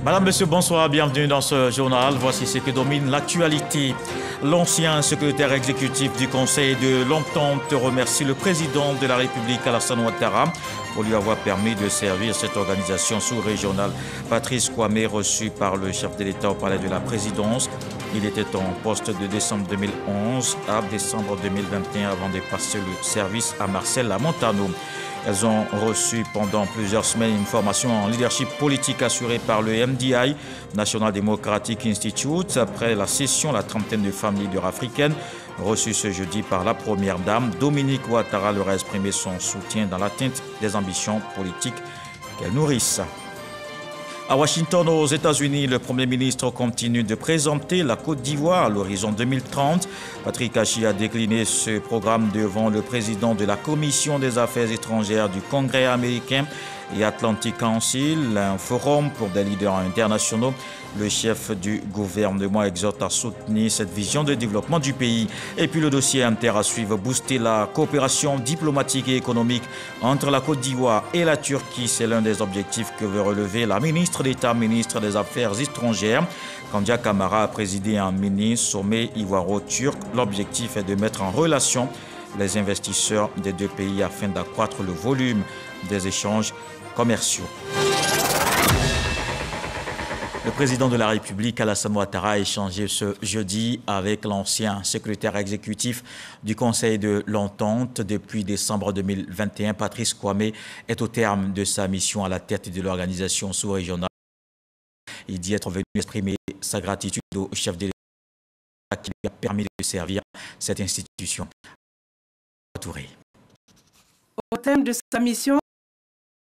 Madame, Monsieur, bonsoir, bienvenue dans ce journal. Voici ce que domine l'actualité. L'ancien secrétaire exécutif du Conseil de l'Entente remercie le président de la République, Alassane Ouattara, pour lui avoir permis de servir cette organisation sous-régionale. Patrice Kwame, reçu par le chef de l'État au palais de la présidence. Il était en poste de décembre 2011 à décembre 2021 avant de passer le service à Marcel Lamontano. Elles ont reçu pendant plusieurs semaines une formation en leadership politique assurée par le MDI, National Democratic Institute. Après la session, la trentaine de femmes leaders africaines reçues ce jeudi par la première dame, Dominique Ouattara, leur a exprimé son soutien dans l'atteinte des ambitions politiques qu'elles nourrissent. À Washington, aux États-Unis, le Premier ministre continue de présenter la Côte d'Ivoire à l'horizon 2030. Patrick Achi a décliné ce programme devant le président de la Commission des Affaires étrangères du Congrès américain et Atlantic Council, un forum pour des leaders internationaux. Le chef du gouvernement exhorte à soutenir cette vision de développement du pays. Et puis le dossier inter à suivre, booster la coopération diplomatique et économique entre la Côte d'Ivoire et la Turquie. C'est l'un des objectifs que veut relever la ministre d'État, ministre des Affaires étrangères. Kandia Camara a présidé un mini-sommet ivoiro-turc. L'objectif est de mettre en relation les investisseurs des deux pays afin d'accroître le volume des échanges commerciaux. Le président de la République, Alassane Ouattara, a échangé ce jeudi avec l'ancien secrétaire exécutif du Conseil de l'Entente depuis décembre 2021. Patrice Kwame est au terme de sa mission à la tête de l'organisation sous-régionale. Il dit être venu exprimer sa gratitude au chef de l'État qui lui a permis de servir cette institution. Au terme de sa mission,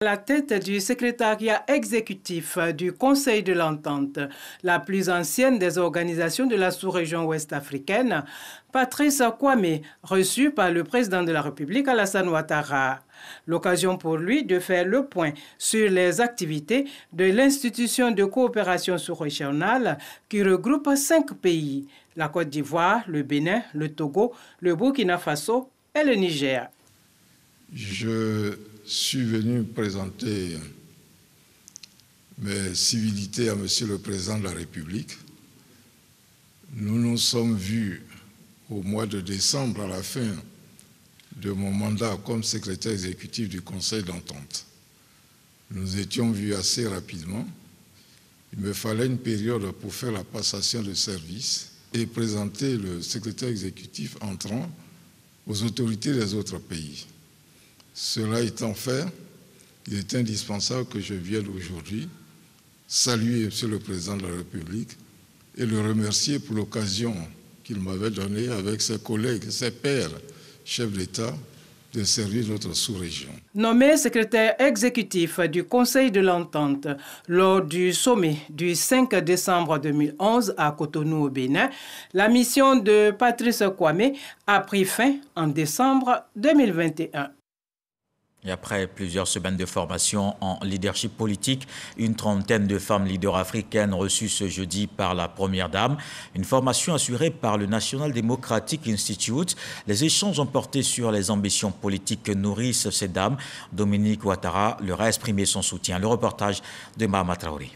à la tête du secrétariat exécutif du Conseil de l'Entente, la plus ancienne des organisations de la sous-région ouest africaine, Patrice Kwame, reçu par le président de la République, Alassane Ouattara. L'occasion pour lui de faire le point sur les activités de l'institution de coopération sous-régionale qui regroupe 5 pays, la Côte d'Ivoire, le Bénin, le Togo, le Burkina Faso et le Niger. Je suis venu présenter mes civilités à Monsieur le Président de la République. Nous nous sommes vus au mois de décembre, à la fin de mon mandat comme secrétaire exécutif du Conseil d'Entente. Nous étions vus assez rapidement. Il me fallait une période pour faire la passation de service et présenter le secrétaire exécutif entrant aux autorités des autres pays. Cela étant fait, il est indispensable que je vienne aujourd'hui saluer M. le Président de la République et le remercier pour l'occasion qu'il m'avait donnée avec ses collègues, ses pairs, chefs d'État, de servir notre sous-région. Nommé secrétaire exécutif du Conseil de l'Entente lors du sommet du 5 décembre 2011 à Cotonou au Bénin, la mission de Patrice Kwame a pris fin en décembre 2021. Et après plusieurs semaines de formation en leadership politique, une trentaine de femmes leaders africaines reçues ce jeudi par la première dame. Une formation assurée par le National Democratic Institute. Les échanges ont porté sur les ambitions politiques que nourrissent ces dames. Dominique Ouattara leur a exprimé son soutien. Le reportage de Mahama Traoré.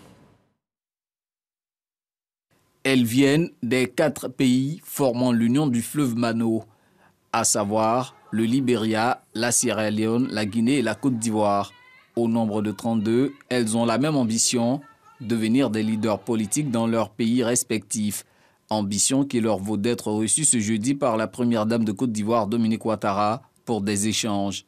Elles viennent des 4 pays formant l'Union du fleuve Mano, à savoir le Libéria, la Sierra Leone, la Guinée et la Côte d'Ivoire. Au nombre de 32, elles ont la même ambition, devenir des leaders politiques dans leurs pays respectifs. Ambition qui leur vaut d'être reçues ce jeudi par la première dame de Côte d'Ivoire, Dominique Ouattara, pour des échanges.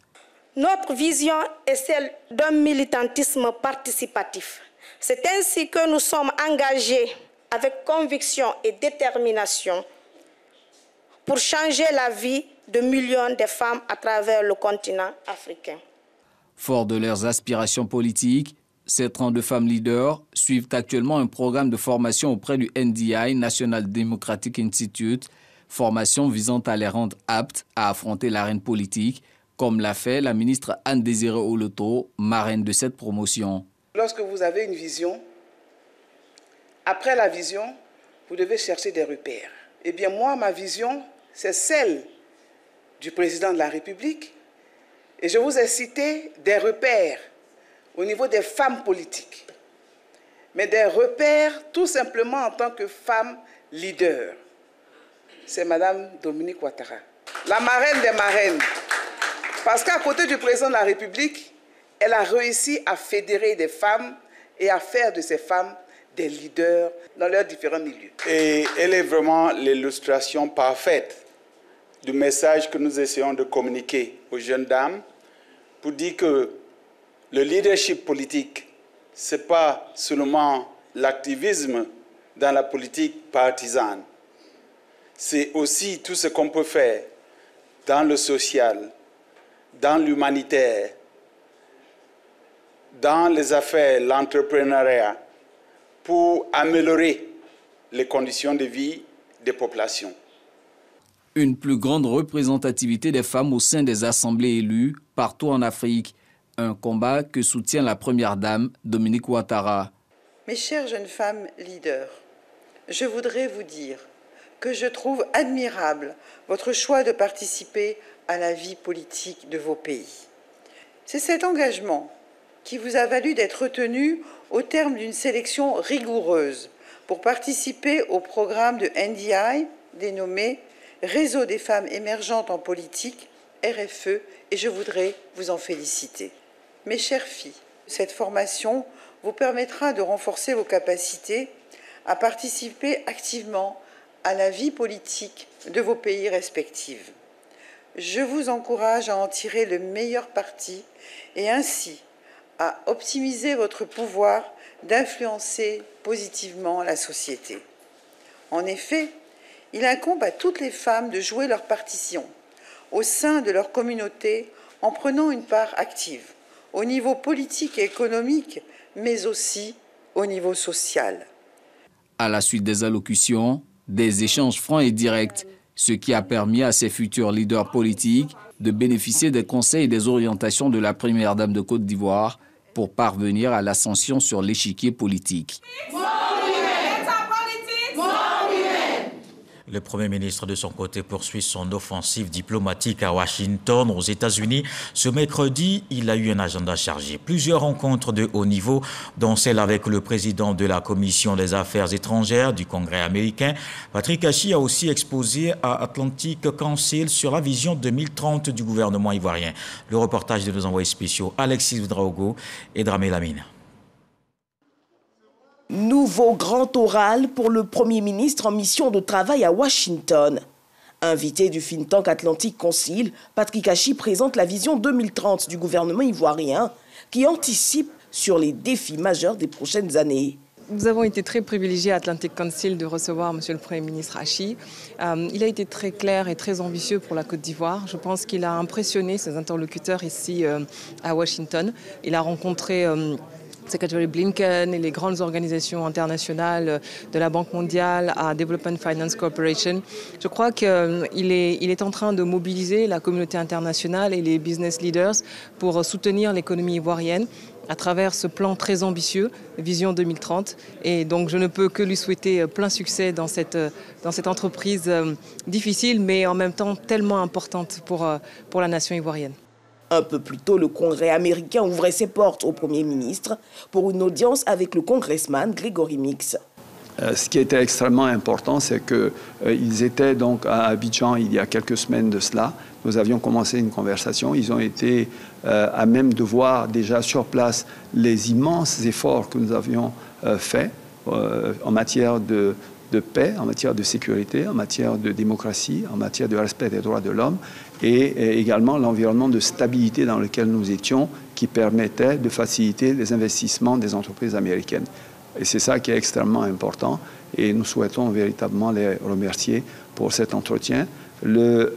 Notre vision est celle d'un militantisme participatif. C'est ainsi que nous sommes engagés avec conviction et détermination pour changer la vie de millions de femmes à travers le continent africain. Fort de leurs aspirations politiques, ces 32 femmes leaders suivent actuellement un programme de formation auprès du NDI, National Democratic Institute, formation visant à les rendre aptes à affronter l'arène politique, comme l'a fait la ministre Anne-Désirée Oloto, marraine de cette promotion. Lorsque vous avez une vision, après la vision, vous devez chercher des repères. Eh bien moi, ma vision, c'est celle du président de la République. Et je vous ai cité des repères au niveau des femmes politiques. mais des repères tout simplement en tant que femme leader. C'est Madame Dominique Ouattara, la marraine des marraines. Parce qu'à côté du président de la République, elle a réussi à fédérer des femmes et à faire de ces femmes des leaders dans leurs différents milieux. Et elle est vraiment l'illustration parfaite du message que nous essayons de communiquer aux jeunes dames pour dire que le leadership politique, ce n'est pas seulement l'activisme dans la politique partisane. C'est aussi tout ce qu'on peut faire dans le social, dans l'humanitaire, dans les affaires, l'entrepreneuriat, pour améliorer les conditions de vie des populations. Une plus grande représentativité des femmes au sein des assemblées élues partout en Afrique. Un combat que soutient la première dame, Dominique Ouattara. Mes chères jeunes femmes leaders, je voudrais vous dire que je trouve admirable votre choix de participer à la vie politique de vos pays. C'est cet engagement qui vous a valu d'être retenu au terme d'une sélection rigoureuse pour participer au programme de NDI dénommé Réseau des femmes émergentes en politique, RFE, et je voudrais vous en féliciter. Mes chères filles, cette formation vous permettra de renforcer vos capacités à participer activement à la vie politique de vos pays respectifs. Je vous encourage à en tirer le meilleur parti et ainsi à optimiser votre pouvoir d'influencer positivement la société. En effet, il incombe à toutes les femmes de jouer leur partition au sein de leur communauté en prenant une part active au niveau politique et économique, mais aussi au niveau social. À la suite des allocutions, des échanges francs et directs, ce qui a permis à ces futurs leaders politiques de bénéficier des conseils et des orientations de la première dame de Côte d'Ivoire pour parvenir à l'ascension sur l'échiquier politique. Le Premier ministre, de son côté, poursuit son offensive diplomatique à Washington, aux États-Unis. Ce mercredi, il a eu un agenda chargé. Plusieurs rencontres de haut niveau, dont celle avec le président de la Commission des Affaires étrangères du Congrès américain. Patrick Hachi a aussi exposé à Atlantic Council sur la vision 2030 du gouvernement ivoirien. Le reportage de nos envoyés spéciaux Alexis Ouedraogo et Dramé Lamine. Nouveau grand oral pour le Premier ministre en mission de travail à Washington. Invité du think tank Atlantic Council, Patrick Hachi présente la vision 2030 du gouvernement ivoirien qui anticipe sur les défis majeurs des prochaines années. Nous avons été très privilégiés à Atlantic Council de recevoir M. le Premier ministre Hachi. Il a été très clair et très ambitieux pour la Côte d'Ivoire. Je pense qu'il a impressionné ses interlocuteurs ici à Washington. Il a rencontré Secretary Blinken et les grandes organisations internationales de la Banque mondiale à Development Finance Corporation. Je crois qu'il est en train de mobiliser la communauté internationale et les business leaders pour soutenir l'économie ivoirienne à travers ce plan très ambitieux, Vision 2030. Et donc je ne peux que lui souhaiter plein succès dans cette entreprise difficile, mais en même temps tellement importante pour la nation ivoirienne. Un peu plus tôt, le Congrès américain ouvrait ses portes au Premier ministre pour une audience avec le congressman Grégory Mix. Ce qui était extrêmement important, c'est qu'ils étaient donc à Abidjan il y a quelques semaines de cela. Nous avions commencé une conversation. Ils ont été à même de voir déjà sur place les immenses efforts que nous avions faits en matière de paix, en matière de sécurité, en matière de démocratie, en matière de respect des droits de l'homme et également l'environnement de stabilité dans lequel nous étions qui permettait de faciliter les investissements des entreprises américaines. Et c'est ça qui est extrêmement important et nous souhaitons véritablement les remercier pour cet entretien. Le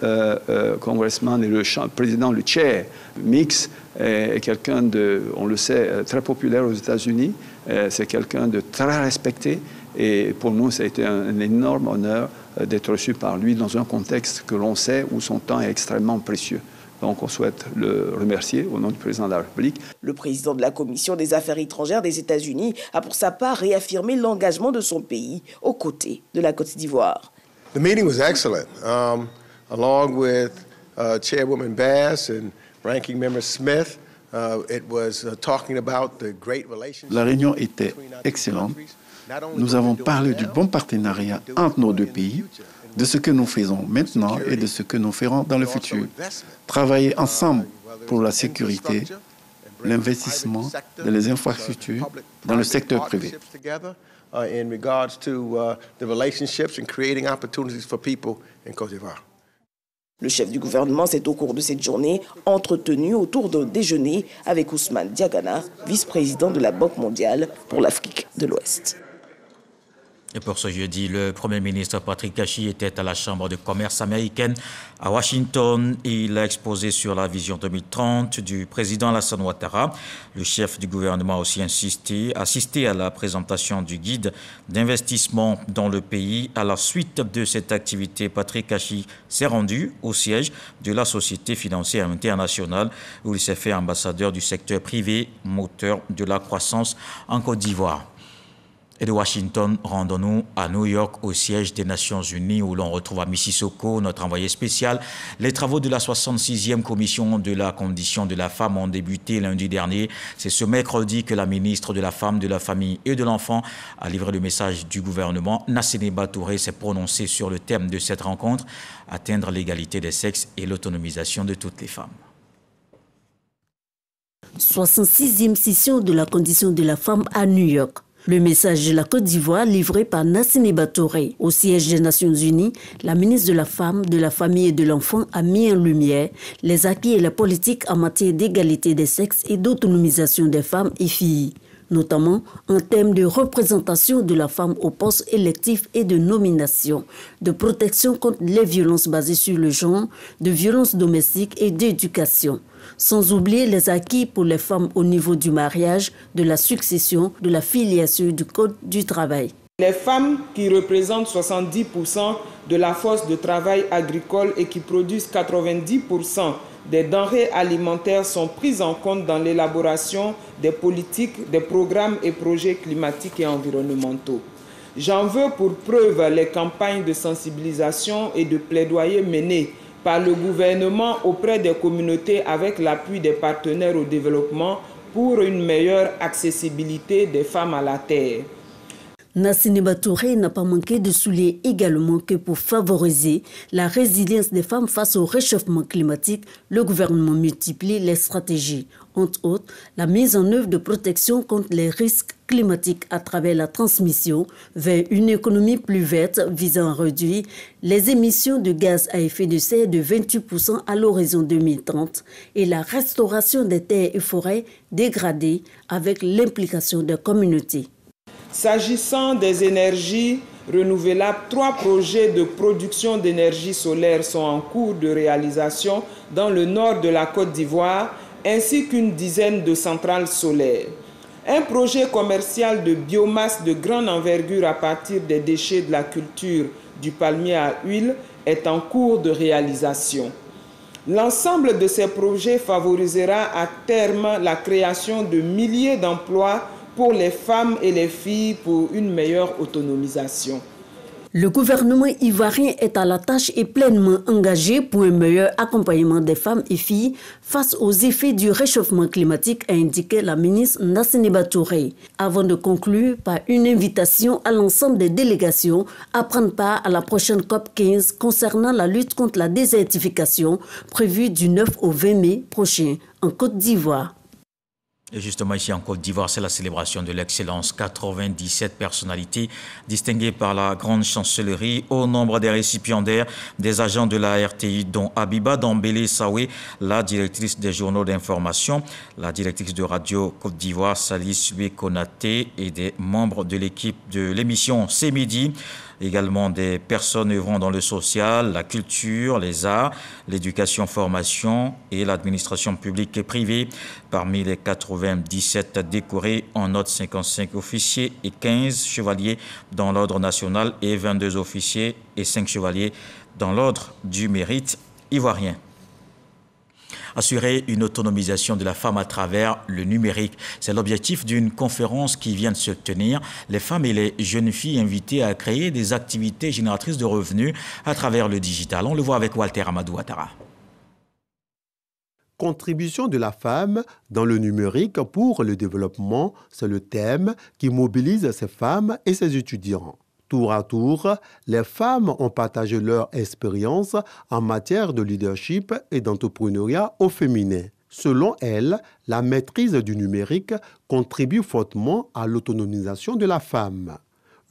congressman et le président, le chair, Mix, est quelqu'un de, on le sait, très populaire aux États-Unis. C'est quelqu'un de très respecté. Et pour nous, ça a été un énorme honneur d'être reçu par lui dans un contexte que l'on sait où son temps est extrêmement précieux. Donc on souhaite le remercier au nom du président de la République. Le président de la Commission des Affaires étrangères des États-Unis a pour sa part réaffirmé l'engagement de son pays aux côtés de la Côte d'Ivoire. The meeting was excellent, along with Chairwoman Bass and Ranking Member Smith. La réunion était excellente. Nous avons parlé du bon partenariat entre nos deux pays, de ce que nous faisons maintenant et de ce que nous ferons dans le futur. Travailler ensemble pour la sécurité, l'investissement dans les infrastructures dans le secteur privé. Le chef du gouvernement s'est au cours de cette journée entretenu autour d'un déjeuner avec Ousmane Diagana, vice-président de la Banque mondiale pour l'Afrique de l'Ouest. Et pour ce jeudi, le Premier ministre Patrick Kashi était à la Chambre de commerce américaine à Washington. Il a exposé sur la vision 2030 du président Alassane Ouattara. Le chef du gouvernement a aussi assisté à la présentation du guide d'investissement dans le pays. À la suite de cette activité, Patrick Kashi s'est rendu au siège de la Société financière internationale où il s'est fait ambassadeur du secteur privé, moteur de la croissance en Côte d'Ivoire. Et de Washington, rendons-nous à New York, au siège des Nations Unies, où l'on retrouve à Mississauga, notre envoyé spécial. Les travaux de la 66e commission de la condition de la femme ont débuté lundi dernier. C'est ce mercredi que la ministre de la Femme, de la Famille et de l'Enfant a livré le message du gouvernement. Nasséné Touré s'est prononcé sur le thème de cette rencontre, atteindre l'égalité des sexes et l'autonomisation de toutes les femmes. 66e session de la condition de la femme à New York. Le message de la Côte d'Ivoire livré par Nasséné Touré au siège des Nations Unies, la ministre de la Femme, de la Famille et de l'Enfant a mis en lumière les acquis et la politique en matière d'égalité des sexes et d'autonomisation des femmes et filles, notamment en termes de représentation de la femme aux postes électifs et de nomination, de protection contre les violences basées sur le genre, de violences domestiques et d'éducation. Sans oublier les acquis pour les femmes au niveau du mariage, de la succession, de la filiation et du code du travail. Les femmes qui représentent 70% de la force de travail agricole et qui produisent 90% des denrées alimentaires sont prises en compte dans l'élaboration des politiques, des programmes et projets climatiques et environnementaux. J'en veux pour preuve les campagnes de sensibilisation et de plaidoyer menées par le gouvernement auprès des communautés avec l'appui des partenaires au développement pour une meilleure accessibilité des femmes à la terre. Nasséné Touré n'a pas manqué de souligner également que pour favoriser la résilience des femmes face au réchauffement climatique, le gouvernement multiplie les stratégies. Entre autres, la mise en œuvre de protection contre les risques climatiques à travers la transmission vers une économie plus verte visant à réduire les émissions de gaz à effet de serre de 28% à l'horizon 2030 et la restauration des terres et forêts dégradées avec l'implication des communautés. S'agissant des énergies renouvelables, 3 projets de production d'énergie solaire sont en cours de réalisation dans le nord de la Côte d'Ivoire, ainsi qu'une dizaine de centrales solaires. Un projet commercial de biomasse de grande envergure à partir des déchets de la culture du palmier à huile est en cours de réalisation. L'ensemble de ces projets favorisera à terme la création de milliers d'emplois pour les femmes et les filles pour une meilleure autonomisation. Le gouvernement ivoirien est à la tâche et pleinement engagé pour un meilleur accompagnement des femmes et filles face aux effets du réchauffement climatique, a indiqué la ministre Nasséné Touré, avant de conclure par une invitation à l'ensemble des délégations à prendre part à la prochaine COP 15 concernant la lutte contre la désertification prévue du 9 au 20 mai prochain en Côte d'Ivoire. Et justement, ici en Côte d'Ivoire, c'est la célébration de l'excellence. 97 personnalités distinguées par la grande chancellerie. Au nombre des récipiendaires, des agents de la RTI, dont Abiba Dambélé Saoué, la directrice des journaux d'information, la directrice de Radio Côte d'Ivoire, Sali Subé Konaté, et des membres de l'équipe de l'émission C'est Midi. Également des personnes œuvrant dans le social, la culture, les arts, l'éducation, formation et l'administration publique et privée. Parmi les 97 décorés, on note 55 officiers et 15 chevaliers dans l'ordre national et 22 officiers et 5 chevaliers dans l'ordre du mérite ivoirien. Assurer une autonomisation de la femme à travers le numérique. C'est l'objectif d'une conférence qui vient de se tenir. Les femmes et les jeunes filles invitées à créer des activités génératrices de revenus à travers le digital. On le voit avec Walter Amadou Ouattara. Contribution de la femme dans le numérique pour le développement, c'est le thème qui mobilise ces femmes et ces étudiants. Tour à tour, les femmes ont partagé leur expérience en matière de leadership et d'entrepreneuriat au féminin. Selon elles, la maîtrise du numérique contribue fortement à l'autonomisation de la femme.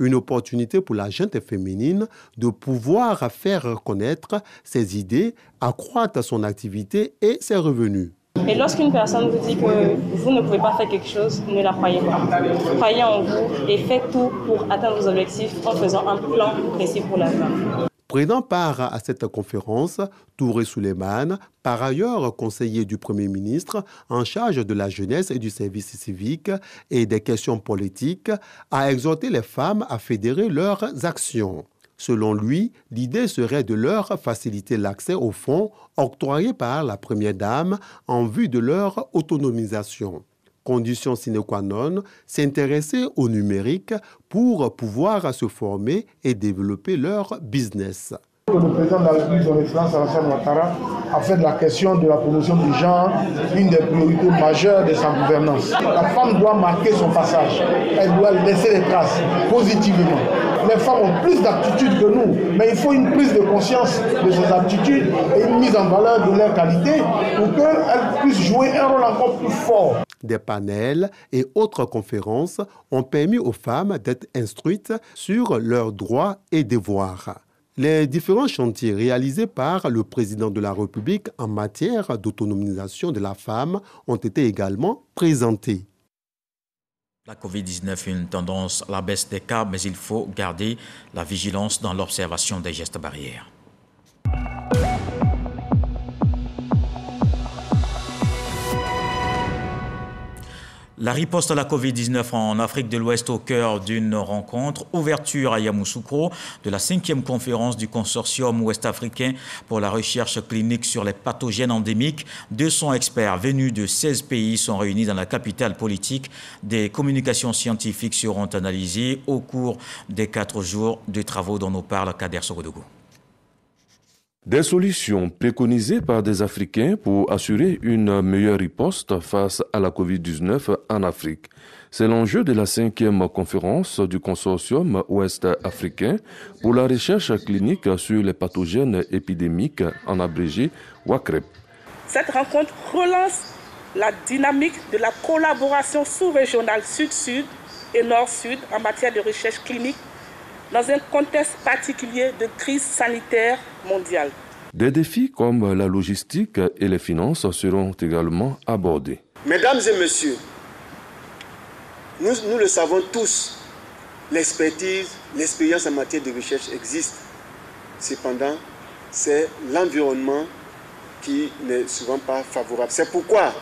Une opportunité pour la gente féminine de pouvoir faire reconnaître ses idées, accroître son activité et ses revenus. Et lorsqu'une personne vous dit que vous ne pouvez pas faire quelque chose, ne la croyez pas. Croyez en vous et faites tout pour atteindre vos objectifs en faisant un plan précis pour la femme. Prenant part à cette conférence, Touré Souleymane, par ailleurs conseiller du Premier ministre en charge de la jeunesse et du service civique et des questions politiques, a exhorté les femmes à fédérer leurs actions. Selon lui, l'idée serait de leur faciliter l'accès aux fonds octroyés par la Première Dame en vue de leur autonomisation. Condition sine qua non, s'intéresser au numérique pour pouvoir se former et développer leur business. Le président de la République, son Excellence Alassane Ouattara, a fait de la question de la promotion du genre une des priorités majeures de sa gouvernance. La femme doit marquer son passage, elle doit laisser des traces positivement. Les femmes ont plus d'aptitudes que nous, mais il faut une prise de conscience de ces aptitudes et une mise en valeur de leurs qualités pour qu'elles puissent jouer un rôle encore plus fort. Des panels et autres conférences ont permis aux femmes d'être instruites sur leurs droits et devoirs. Les différents chantiers réalisés par le président de la République en matière d'autonomisation de la femme ont été également présentés. La COVID-19 est une tendance à la baisse des cas, mais il faut garder la vigilance dans l'observation des gestes barrières. La riposte à la COVID-19 en Afrique de l'Ouest au cœur d'une rencontre, ouverture à Yamoussoukro de la 5e conférence du consortium ouest-africain pour la recherche clinique sur les pathogènes endémiques. 200 experts venus de 16 pays sont réunis dans la capitale politique. Des communications scientifiques seront analysées au cours des 4 jours de travaux dont nous parle Kader Sogodougou. Des solutions préconisées par des Africains pour assurer une meilleure riposte face à la COVID-19 en Afrique. C'est l'enjeu de la 5e conférence du consortium ouest-africain pour la recherche clinique sur les pathogènes épidémiques, en abrégé WACREP. Cette rencontre relance la dynamique de la collaboration sous-régionale Sud-Sud et Nord-Sud en matière de recherche clinique dans un contexte particulier de crise sanitaire mondiale. Des défis comme la logistique et les finances seront également abordés. Mesdames et messieurs, nous le savons tous, l'expertise, l'expérience en matière de recherche existe. Cependant, c'est l'environnement qui n'est souvent pas favorable. C'est pourquoi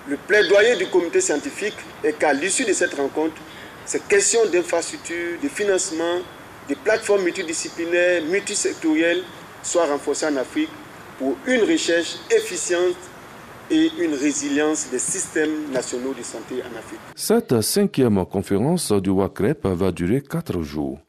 le plaidoyer du comité scientifique est qu'à l'issue de cette rencontre, ces questions d'infrastructure, de financement, de plateformes multidisciplinaires, multisectorielles soient renforcées en Afrique pour une recherche efficiente et une résilience des systèmes nationaux de santé en Afrique. Cette 5e conférence du WACREP va durer 4 jours.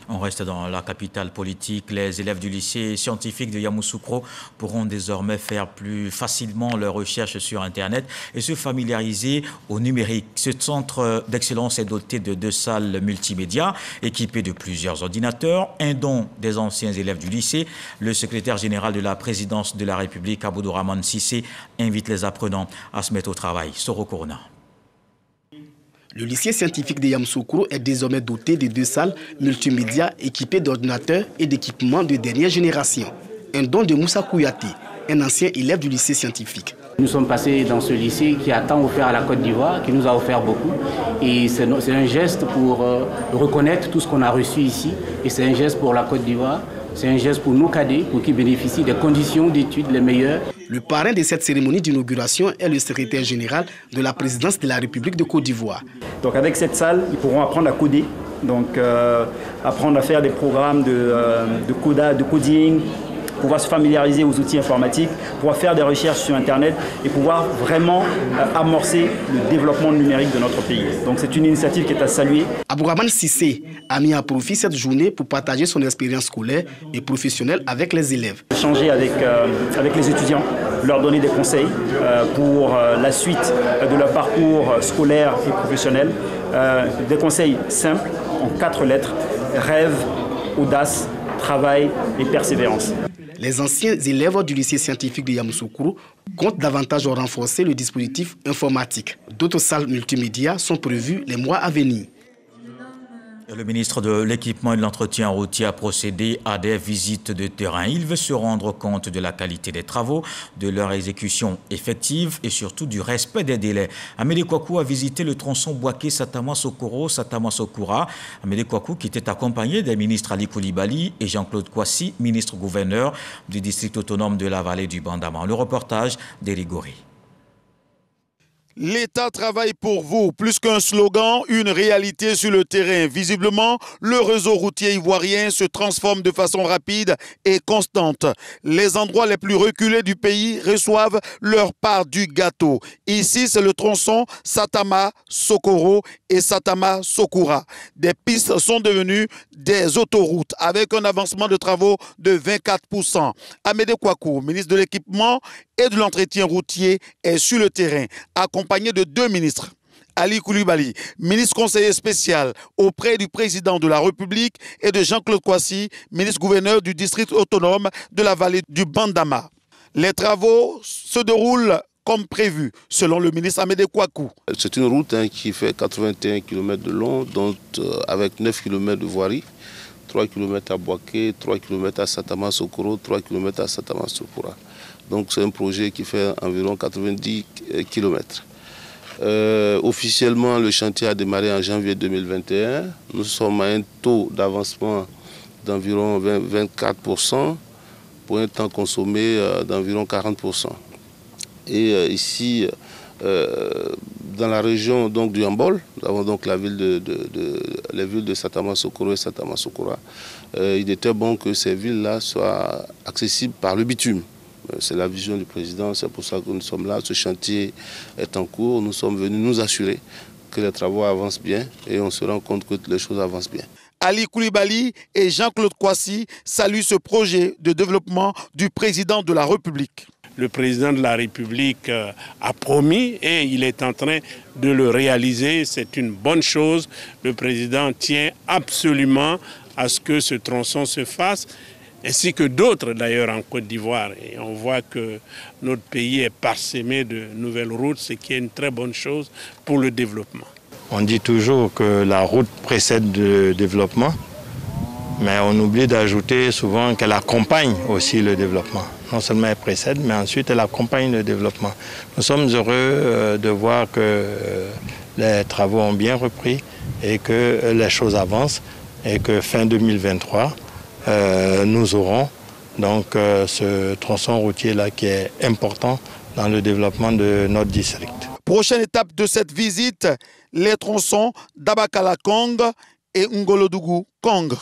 On reste dans la capitale politique. Les élèves du lycée scientifique de Yamoussoukro pourront désormais faire plus facilement leurs recherches sur Internet et se familiariser au numérique. Ce centre d'excellence est doté de 2 salles multimédia équipées de plusieurs ordinateurs, un don des anciens élèves du lycée. Le secrétaire général de la présidence de la République, Aboudourahmane Cissé, invite les apprenants à se mettre au travail. Soro Corona. Le lycée scientifique de Yamoussoukro est désormais doté de 2 salles multimédia équipées d'ordinateurs et d'équipements de dernière génération. Un don de Moussa Kouyaté, un ancien élève du lycée scientifique. Nous sommes passés dans ce lycée qui a tant offert à la Côte d'Ivoire, qui nous a offert beaucoup. Et c'est un geste pour reconnaître tout ce qu'on a reçu ici. Et c'est un geste pour la Côte d'Ivoire. C'est un geste pour nos cadets, pour qu'ils bénéficient des conditions d'études les meilleures. Le parrain de cette cérémonie d'inauguration est le secrétaire général de la présidence de la République de Côte d'Ivoire. Donc avec cette salle, ils pourront apprendre à coder, donc apprendre à faire des programmes de coding, pouvoir se familiariser aux outils informatiques, pouvoir faire des recherches sur Internet et pouvoir vraiment amorcer le développement numérique de notre pays. Donc c'est une initiative qui est à saluer. Aboudourahmane Cissé a mis à profit cette journée pour partager son expérience scolaire et professionnelle avec les élèves. Échanger avec les étudiants, leur donner des conseils pour la suite de leur parcours scolaire et professionnel. Des conseils simples, en 4 lettres: rêve, audace, travail et persévérance. Les anciens élèves du lycée scientifique de Yamoussoukro comptent davantage renforcer le dispositif informatique. D'autres salles multimédia sont prévues les mois à venir. Le ministre de l'Équipement et de l'Entretien routier a procédé à des visites de terrain. Il veut se rendre compte de la qualité des travaux, de leur exécution effective et surtout du respect des délais. Amédée Kouakou a visité le tronçon Boaké-Satama-Sokoro-Satama-Sokoura. Amédée Kouakou qui était accompagné des ministres Ali Koulibaly et Jean-Claude Kouassi, ministre-gouverneur du district autonome de la vallée du Bandama. Le reportage d'Éric Goré. L'État travaille pour vous. Plus qu'un slogan, une réalité sur le terrain. Visiblement, le réseau routier ivoirien se transforme de façon rapide et constante. Les endroits les plus reculés du pays reçoivent leur part du gâteau. Ici, c'est le tronçon Satama-Sokoro et Satama-Sokoura. Des pistes sont devenues des autoroutes avec un avancement de travaux de 24%. Amédée Kouakou, ministre de l'Équipement et de l'Entretien routier, est sur le terrain, accompagné de 2 ministres. Ali Koulibaly, ministre conseiller spécial auprès du président de la République, et de Jean-Claude Kouassi, ministre-gouverneur du district autonome de la vallée du Bandama. Les travaux se déroulent comme prévu, selon le ministre Amédée Kouakou. C'est une route qui fait 81 km de long, donc avec 9 km de voirie, 3 km à Boaké, 3 km à Satama-Sokoro, 3 km à Satama-Sokoura. Donc c'est un projet qui fait environ 90 km. Officiellement, le chantier a démarré en janvier 2021. Nous sommes à un taux d'avancement d'environ 24% pour un temps consommé d'environ 40%. Et ici, dans la région donc, du Hambol, nous avons donc les villes de Satama-Sokoro et Satama-Sokoura. Il était bon que ces villes-là soient accessibles par le bitume. C'est la vision du président, c'est pour ça que nous sommes là. Ce chantier est en cours. Nous sommes venus nous assurer que les travaux avancent bien et on se rend compte que les choses avancent bien. Ali Koulibaly et Jean-Claude Kouassi saluent ce projet de développement du président de la République. Le président de la République a promis et il est en train de le réaliser. C'est une bonne chose. Le président tient absolument à ce que ce tronçon se fasse, ainsi que d'autres d'ailleurs en Côte d'Ivoire. Et on voit que notre pays est parsemé de nouvelles routes, ce qui est une très bonne chose pour le développement. On dit toujours que la route précède le développement, mais on oublie d'ajouter souvent qu'elle accompagne aussi le développement. Non seulement elle précède, mais ensuite elle accompagne le développement. Nous sommes heureux de voir que les travaux ont bien repris et que les choses avancent et que fin 2023, nous aurons donc ce tronçon routier-là qui est important dans le développement de notre district. Prochaine étape de cette visite, les tronçons d'Abakala-Kong et Ngolodougou-Kong.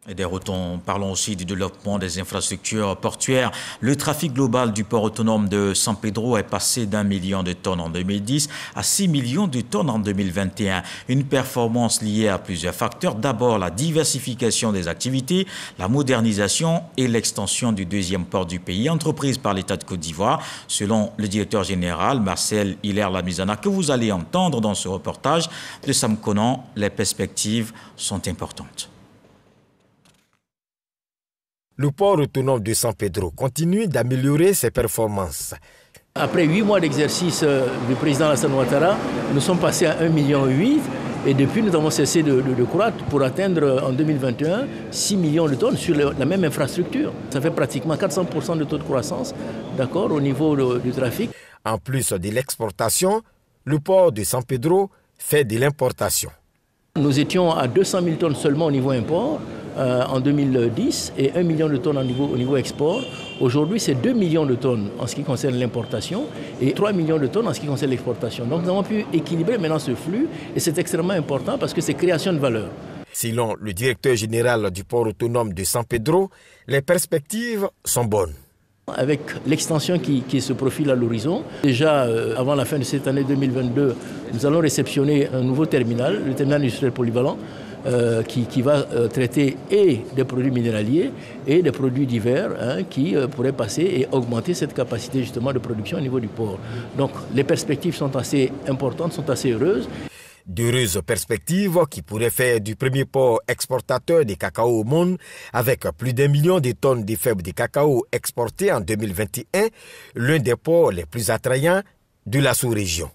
Et des routes, parlons aussi du développement des infrastructures portuaires. Le trafic global du port autonome de San Pedro est passé d'1 million de tonnes en 2010 à 6 millions de tonnes en 2021. Une performance liée à plusieurs facteurs. D'abord, la diversification des activités, la modernisation et l'extension du 2e port du pays, entreprise par l'État de Côte d'Ivoire, selon le directeur général Marcel Hilaire-Lamizana, que vous allez entendre dans ce reportage de Sam Conan. Les perspectives sont importantes. Le port autonome de San Pedro continue d'améliorer ses performances. Après 8 mois d'exercice du président Alassane Ouattara, nous sommes passés à 1,8 million et depuis nous avons cessé de croître pour atteindre en 2021 6 millions de tonnes sur la même infrastructure. Ça fait pratiquement 400% de taux de croissance, d'accord, au niveau du trafic. En plus de l'exportation, le port de San Pedro fait de l'importation. Nous étions à 200 000 tonnes seulement au niveau import en 2010 et 1 million de tonnes au niveau export. Aujourd'hui, c'est 2 millions de tonnes en ce qui concerne l'importation et 3 millions de tonnes en ce qui concerne l'exportation. Donc nous avons pu équilibrer maintenant ce flux et c'est extrêmement important parce que c'est création de valeur. Selon le directeur général du port autonome de San Pedro, les perspectives sont bonnes. Avec l'extension qui se profile à l'horizon, déjà avant la fin de cette année 2022, nous allons réceptionner un nouveau terminal, le terminal industriel polyvalent, qui va traiter et des produits minéraliers et des produits divers qui pourraient passer et augmenter cette capacité justement de production au niveau du port. Donc les perspectives sont assez importantes, sont assez heureuses. D'heureuses perspectives qui pourraient faire du premier port exportateur de cacao au monde, avec plus d'1 million de tonnes de fèves de cacao exportées en 2021, l'un des ports les plus attrayants de la sous-région.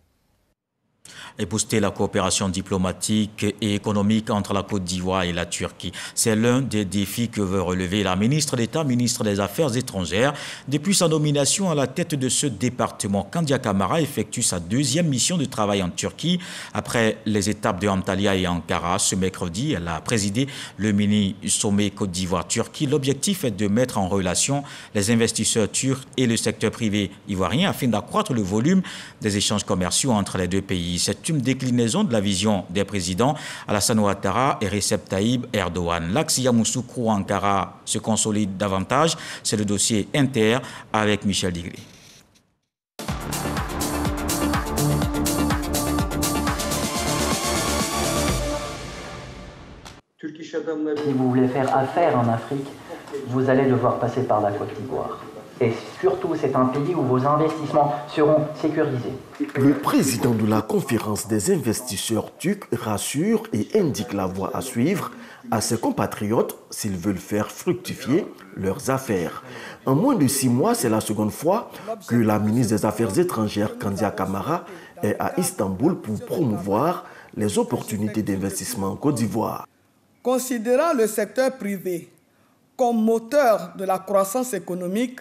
Et booster la coopération diplomatique et économique entre la Côte d'Ivoire et la Turquie. C'est l'un des défis que veut relever la ministre d'État, ministre des Affaires étrangères. Depuis sa nomination à la tête de ce département, Kandia Camara effectue sa 2e mission de travail en Turquie. Après les étapes de Antalya et Ankara, ce mercredi, elle a présidé le mini-sommet Côte d'Ivoire-Turquie. L'objectif est de mettre en relation les investisseurs turcs et le secteur privé ivoirien afin d'accroître le volume des échanges commerciaux entre les deux pays. C'est une déclinaison de la vision des présidents Alassane Ouattara et Recep Tayyip Erdogan. L'axe Yamoussoukro-Ankara se consolide davantage. C'est le dossier Inter avec Michel Digré. Si vous voulez faire affaire en Afrique, vous allez devoir passer par la Côte d'Ivoire. Et surtout, c'est un pays où vos investissements seront sécurisés. Le président de la conférence des investisseurs turcs rassure et indique la voie à suivre à ses compatriotes s'ils veulent faire fructifier leurs affaires. En moins de 6 mois, c'est la seconde fois que la ministre des Affaires étrangères, Kandia Camara, est à Istanbul pour promouvoir les opportunités d'investissement en Côte d'Ivoire. Considérant le secteur privé comme moteur de la croissance économique,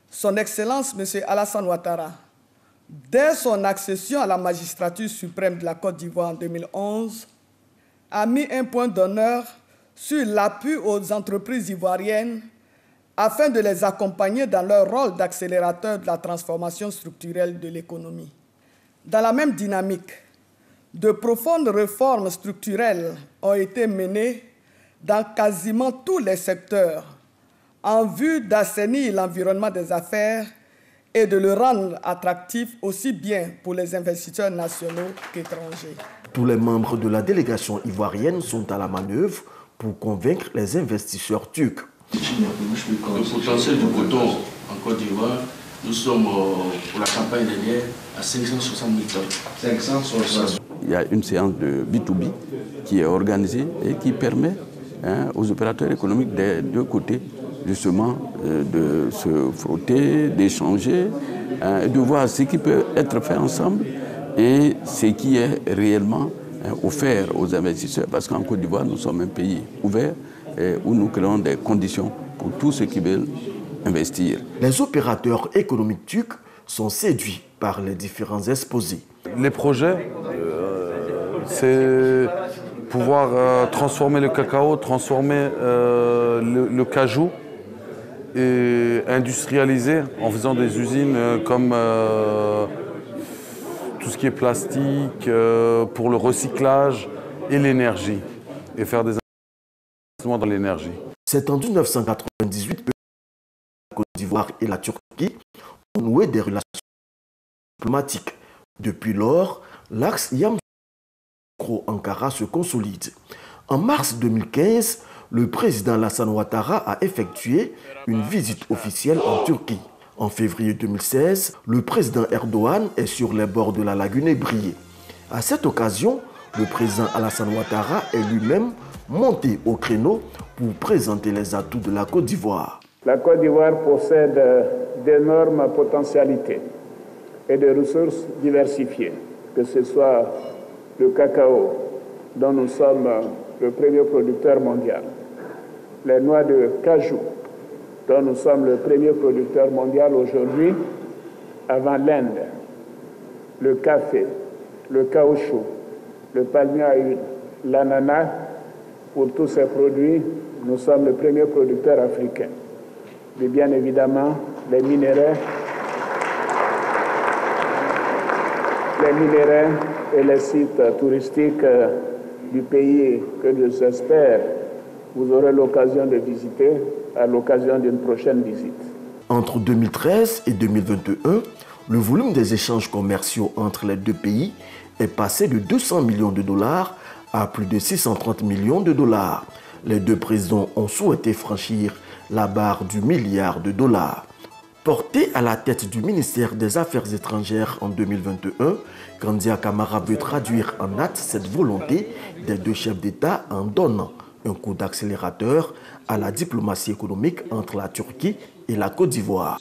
Son Excellence M. Alassane Ouattara, dès son accession à la magistrature suprême de la Côte d'Ivoire en 2011, a mis un point d'honneur sur l'appui aux entreprises ivoiriennes afin de les accompagner dans leur rôle d'accélérateur de la transformation structurelle de l'économie. Dans la même dynamique, de profondes réformes structurelles ont été menées dans quasiment tous les secteurs en vue d'assainir l'environnement des affaires et de le rendre attractif aussi bien pour les investisseurs nationaux qu'étrangers. Tous les membres de la délégation ivoirienne sont à la manœuvre pour convaincre les investisseurs turcs. Le potentiel du coton en Côte d'Ivoire, nous sommes pour la campagne dernière à 560 000 tonnes. 560. Il y a une séance de B2B qui est organisée et qui permet aux opérateurs économiques des deux côtés justement de se frotter, d'échanger, de voir ce qui peut être fait ensemble et ce qui est réellement offert aux investisseurs. Parce qu'en Côte d'Ivoire, nous sommes un pays ouvert où nous créons des conditions pour tous ceux qui veulent investir. Les opérateurs économiques turcs sont séduits par les différents exposés. Les projets, c'est pouvoir transformer le cacao, transformer le cajou et industrialiser en faisant des usines comme tout ce qui est plastique, pour le recyclage et l'énergie, et faire des investissements dans l'énergie. C'est en 1998 que la Côte d'Ivoire et la Turquie ont noué des relations diplomatiques. Depuis lors, l'axe Yamoussoukro-Ankara se consolide. En mars 2015, le président Alassane Ouattara a effectué une visite officielle en Turquie. En février 2016, le président Erdogan est sur les bords de la lagune ébriée. À cette occasion, le président Alassane Ouattara est lui-même monté au créneau pour présenter les atouts de la Côte d'Ivoire. La Côte d'Ivoire possède d'énormes potentialités et des ressources diversifiées, que ce soit le cacao, dont nous sommes le premier producteur mondial, les noix de cajou, dont nous sommes le premier producteur mondial aujourd'hui, avant l'Inde, le café, le caoutchouc, le palmier à huile, l'ananas. Pour tous ces produits, nous sommes le premier producteur africain. Et bien évidemment, les minéraux et les sites touristiques du pays que j'espère vous aurez l'occasion de visiter à l'occasion d'une prochaine visite. Entre 2013 et 2021, le volume des échanges commerciaux entre les deux pays est passé de 200 millions de dollars à plus de 630 millions de dollars. Les deux présidents ont souhaité franchir la barre du milliard de dollars. Porté à la tête du ministère des Affaires étrangères en 2021, Kandia Camara veut traduire en acte cette volonté des deux chefs d'État en donnant un coup d'accélérateur à la diplomatie économique entre la Turquie et la Côte d'Ivoire.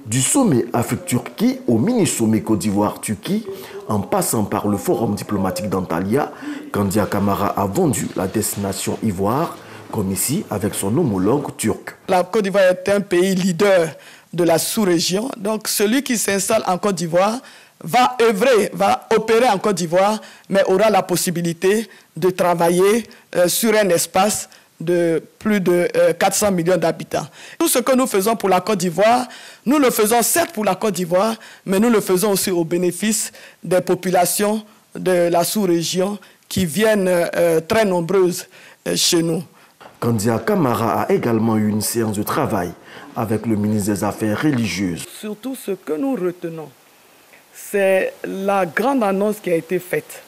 Du sommet Afrique-Turquie au mini-sommet Côte d'Ivoire-Turquie, en passant par le forum diplomatique d'Antalya, Kandia Camara a vendu la destination Ivoire, comme ici avec son homologue turc. La Côte d'Ivoire est un pays leader de la sous-région. Donc celui qui s'installe en Côte d'Ivoire va œuvrer, va opérer en Côte d'Ivoire, mais aura la possibilité de travailler sur un espace de plus de 400 millions d'habitants. Tout ce que nous faisons pour la Côte d'Ivoire, nous le faisons certes pour la Côte d'Ivoire, mais nous le faisons aussi au bénéfice des populations de la sous-région qui viennent très nombreuses chez nous. Kandia Camara a également eu une séance de travail avec le ministre des Affaires religieuses. Surtout ce que nous retenons, c'est la grande annonce qui a été faite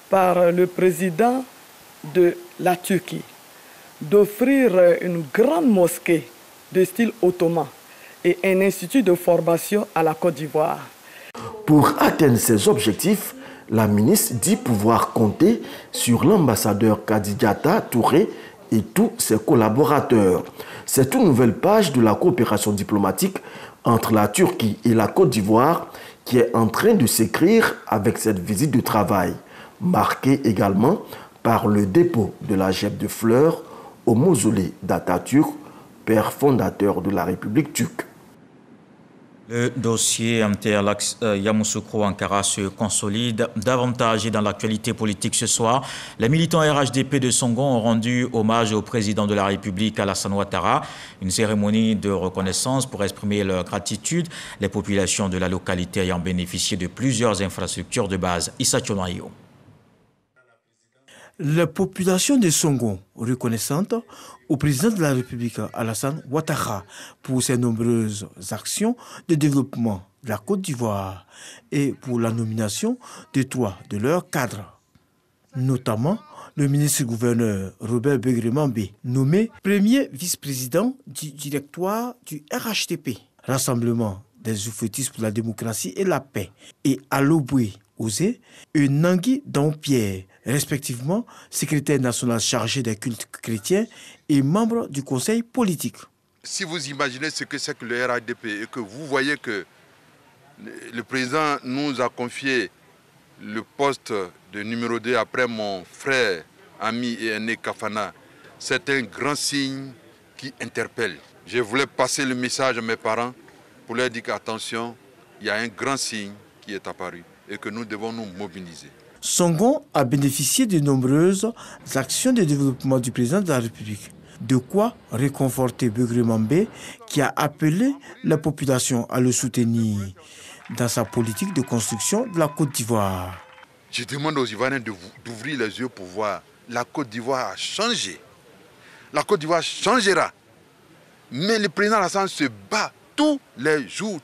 par le président de la Turquie d'offrir une grande mosquée de style ottoman et un institut de formation à la Côte d'Ivoire. Pour atteindre ces objectifs, la ministre dit pouvoir compter sur l'ambassadeur Kadijata Touré et tous ses collaborateurs. C'est une nouvelle page de la coopération diplomatique entre la Turquie et la Côte d'Ivoire qui est en train de s'écrire avec cette visite de travail, marquée également par le dépôt de la gemme de fleurs au mausolée d'Atatürk, père fondateur de la République turque. Le dossier Interlax Yamoussoukro-Ankara se consolide davantage dans l'actualité politique ce soir. Les militants RHDP de Songhon ont rendu hommage au président de la République, Alassane Ouattara. Une cérémonie de reconnaissance pour exprimer leur gratitude. Les populations de la localité ayant bénéficié de plusieurs infrastructures de base. Issa Tchonaïo. La population de Songhon, reconnaissante au président de la République Alassane Ouattara pour ses nombreuses actions de développement de la Côte d'Ivoire et pour la nomination de 3 de leurs cadres, notamment le ministre-gouverneur Robert Begré-Mambé, nommé premier vice-président du directoire du RHDP, Rassemblement des oufetistes pour la démocratie et la paix, et Aloboué Osé et Nangui Dampierre, respectivement secrétaire national chargé des cultes chrétiens et membre du conseil politique. Si vous imaginez ce que c'est que le RHDP et que vous voyez que le président nous a confié le poste de numéro 2 après mon frère, ami et aîné Kafana, c'est un grand signe qui interpelle. Je voulais passer le message à mes parents pour leur dire qu'attention, il y a un grand signe qui est apparu et que nous devons nous mobiliser. Songhon a bénéficié de nombreuses actions de développement du président de la République. De quoi réconforter Begré-Mambé qui a appelé la population à le soutenir dans sa politique de construction de la Côte d'Ivoire. Je demande aux Ivoiriens d'ouvrir les yeux pour voir. La Côte d'Ivoire a changé. La Côte d'Ivoire changera. Mais le président Alassane se bat tous les jours,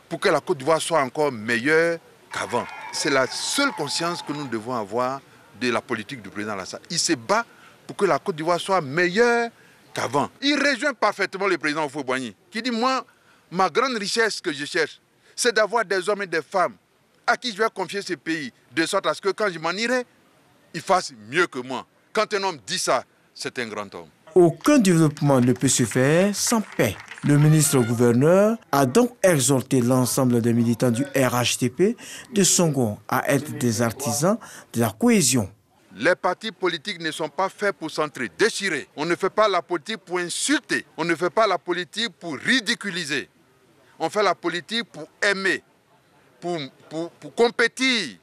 pour que la Côte d'Ivoire soit encore meilleure qu'avant. C'est la seule conscience que nous devons avoir de la politique du président Alassane. Il se bat pour que la Côte d'Ivoire soit meilleure qu'avant. Il rejoint parfaitement le président Houphouët-Boigny, qui dit, moi, ma grande richesse que je cherche, c'est d'avoir des hommes et des femmes à qui je vais confier ce pays, de sorte à ce que quand je m'en irai, ils fassent mieux que moi. Quand un homme dit ça, c'est un grand homme. Aucun développement ne peut se faire sans paix. Le ministre-gouverneur a donc exhorté l'ensemble des militants du RHDP de Songhon à être des artisans de la cohésion. Les partis politiques ne sont pas faits pour s'entre-déchirer. On ne fait pas la politique pour insulter. On ne fait pas la politique pour ridiculiser. On fait la politique pour aimer, pour compétir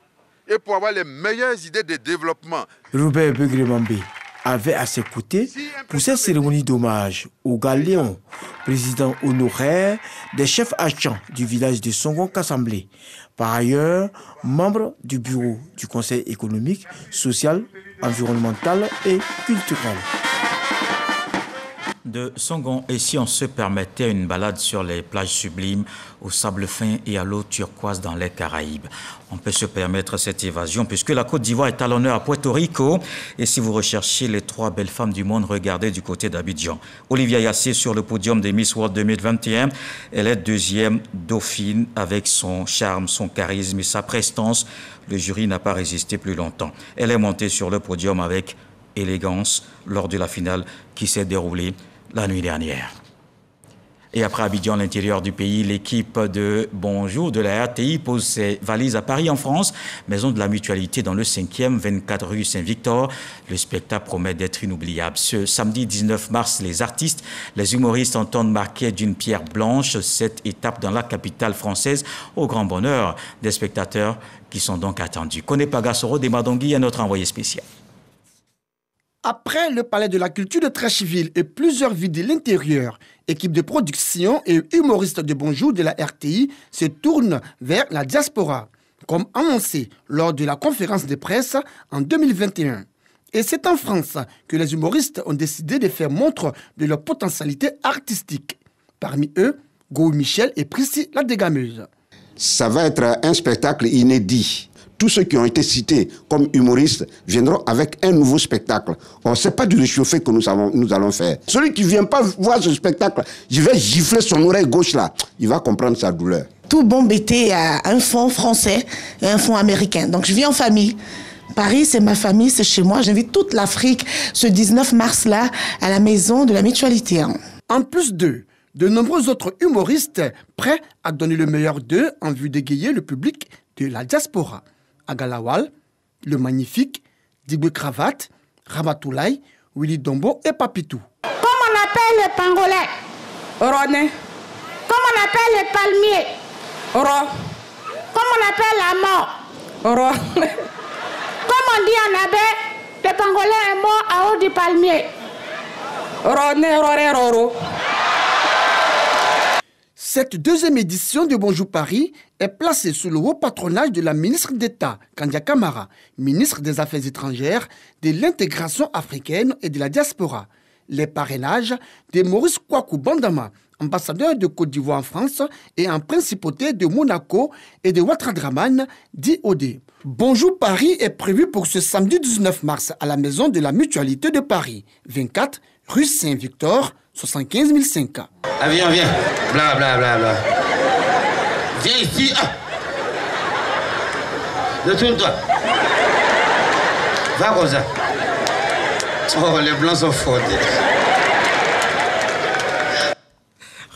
et pour avoir les meilleures idées de développement. Robert Begré-Mambé avait à ses côtés pour cette cérémonie d'hommage au Galéon, président honoraire des chefs agents du village de Songhon-Kassamblé. Par ailleurs, membre du bureau du Conseil économique, social, environnemental et culturel. de Songon. Et si on se permettait une balade sur les plages sublimes, au sable fin et à l'eau turquoise dans les Caraïbes? On peut se permettre cette évasion puisque la Côte d'Ivoire est à l'honneur à Puerto Rico. Et si vous recherchez les 3 belles femmes du monde, regardez du côté d'Abidjan. Olivia Yassé sur le podium des Miss World 2021. Elle est 2e dauphine avec son charme, son charisme et sa prestance. Le jury n'a pas résisté plus longtemps. Elle est montée sur le podium avec élégance lors de la finale qui s'est déroulée la nuit dernière. Et après Abidjan, l'intérieur du pays, l'équipe de Bonjour de la RTI pose ses valises à Paris en France, maison de la mutualité dans le 5e, 24 rue Saint-Victor. Le spectacle promet d'être inoubliable. Ce samedi 19 mars, les artistes, les humoristes entendent marquer d'une pierre blanche cette étape dans la capitale française au grand bonheur des spectateurs qui sont donc attendus. Kone Pagasoro de Madongui est notre envoyé spécial. Après le Palais de la Culture de Treichville et plusieurs villes de l'intérieur, équipe de production et humoristes de Bonjour de la RTI se tournent vers la diaspora, comme annoncé lors de la conférence de presse en 2021. Et c'est en France que les humoristes ont décidé de faire montre de leur potentialité artistique. Parmi eux, Gou Michel et Prissy la Dégameuse. Ça va être un spectacle inédit. Tous ceux qui ont été cités comme humoristes viendront avec un nouveau spectacle. Ce n'est pas du réchauffé que nous allons faire. Celui qui ne vient pas voir ce spectacle, je vais gifler son oreille gauche là. Il va comprendre sa douleur. Tout bon BT a un fond français et un fond américain. Donc je vis en famille. Paris, c'est ma famille, c'est chez moi. J'invite toute l'Afrique ce 19 mars-là à la maison de la mutualité. En plus d'eux, de nombreux autres humoristes prêts à donner le meilleur d'eux en vue d'égayer le public de la diaspora. Agalawal, Le Magnifique, Dibwe Cravate, Ramatoulaye, Willy Dombo et Papitou. Comme on appelle les pangolais, Roné. Comme on appelle les palmiers, Ro. Comme on appelle la mort, Ro. Comme on dit en abé, le pangolais est mort à haut du palmier. Roné, Roré, Roro. Cette deuxième édition de Bonjour Paris est placée sous le haut patronage de la ministre d'État, Kandia Kamara, ministre des Affaires étrangères, de l'intégration africaine et de la diaspora. Les parrainages de Maurice Kwaku Bandama, ambassadeur de Côte d'Ivoire en France et en principauté de Monaco et de Ouattara-Draman, dit OD. Bonjour Paris est prévu pour ce samedi 19 mars à la maison de la mutualité de Paris, 24 rue Saint-Victor, 75 005. Ah, viens, viens. Bla, bla, bla, bla. Viens ici. Ah. Retourne-toi. Va comme ça. Oh, les blancs sont forts.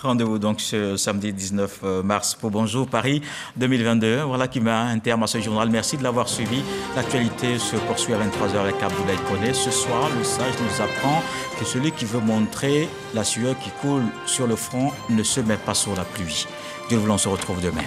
Rendez-vous donc ce samedi 19 mars pour Bonjour Paris 2022. Voilà qui met un terme à ce journal. Merci de l'avoir suivi. L'actualité se poursuit à 23h avec Abdoulaye Koné. Ce soir, le sage nous apprend que celui qui veut montrer la sueur qui coule sur le front ne se met pas sous la pluie. Dieu voulant, on se retrouve demain.